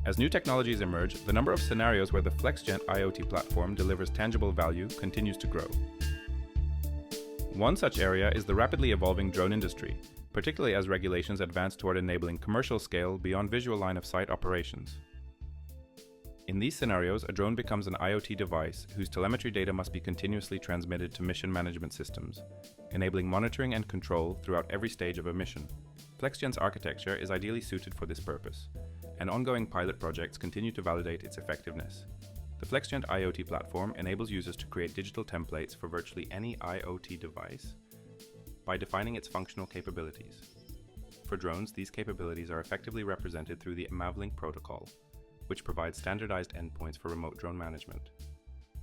As new technologies emerge, the number of scenarios where the Flexgent IoT platform delivers tangible value continues to grow. One such area is the rapidly evolving drone industry, particularly as regulations advance toward enabling commercial scale beyond visual line of sight operations. In these scenarios, a drone becomes an IoT device whose telemetry data must be continuously transmitted to mission management systems, enabling monitoring and control throughout every stage of a mission. Flexgent's architecture is ideally suited for this purpose, and ongoing pilot projects continue to validate its effectiveness. The Flexgent IoT platform enables users to create digital templates for virtually any IoT device by defining its functional capabilities. For drones, these capabilities are effectively represented through the MAVLink protocol, which provides standardized endpoints for remote drone management.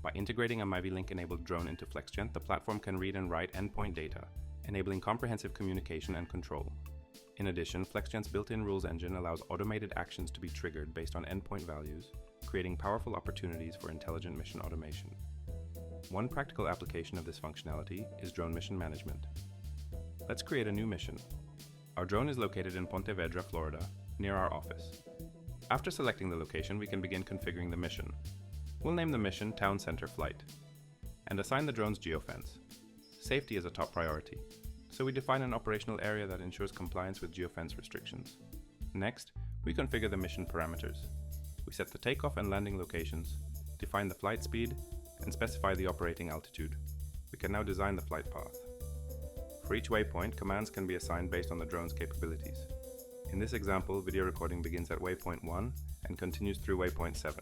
By integrating a MAVLink-enabled drone into Flexgent, the platform can read and write endpoint data, enabling comprehensive communication and control. In addition, Flexgent's built-in rules engine allows automated actions to be triggered based on endpoint values, creating powerful opportunities for intelligent mission automation. One practical application of this functionality is drone mission management. Let's create a new mission. Our drone is located in Ponte Vedra, Florida, near our office. After selecting the location, we can begin configuring the mission. We'll name the mission Town Center Flight and assign the drone's geofence. Safety is a top priority, so we define an operational area that ensures compliance with geofence restrictions. Next, we configure the mission parameters. We set the takeoff and landing locations, define the flight speed, and specify the operating altitude. We can now design the flight path. For each waypoint, commands can be assigned based on the drone's capabilities. In this example, video recording begins at waypoint 1 and continues through waypoint 7.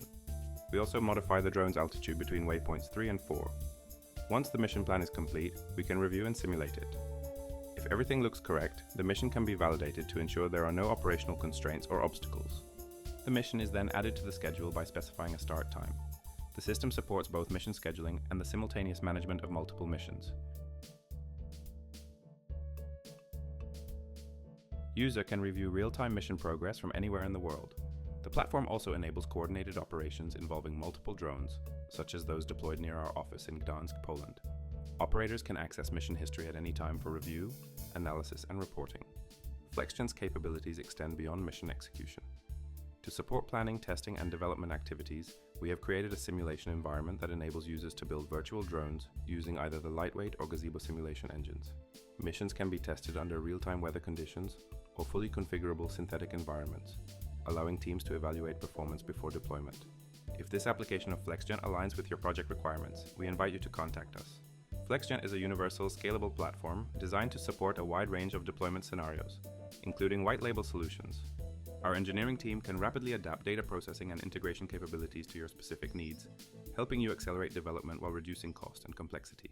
We also modify the drone's altitude between waypoints 3 and 4. Once the mission plan is complete, we can review and simulate it. If everything looks correct, the mission can be validated to ensure there are no operational constraints or obstacles. The mission is then added to the schedule by specifying a start time. The system supports both mission scheduling and the simultaneous management of multiple missions. User can review real-time mission progress from anywhere in the world. The platform also enables coordinated operations involving multiple drones, such as those deployed near our office in Gdansk, Poland. Operators can access mission history at any time for review, analysis, and reporting. Flexgent's capabilities extend beyond mission execution. To support planning, testing, and development activities, we have created a simulation environment that enables users to build virtual drones using either the Lightweight or Gazebo simulation engines. Missions can be tested under real-time weather conditions or fully configurable synthetic environments, allowing teams to evaluate performance before deployment. If this application of Flexgent aligns with your project requirements, we invite you to contact us. Flexgent is a universal, scalable platform designed to support a wide range of deployment scenarios, including white-label solutions. Our engineering team can rapidly adapt data processing and integration capabilities to your specific needs, helping you accelerate development while reducing cost and complexity.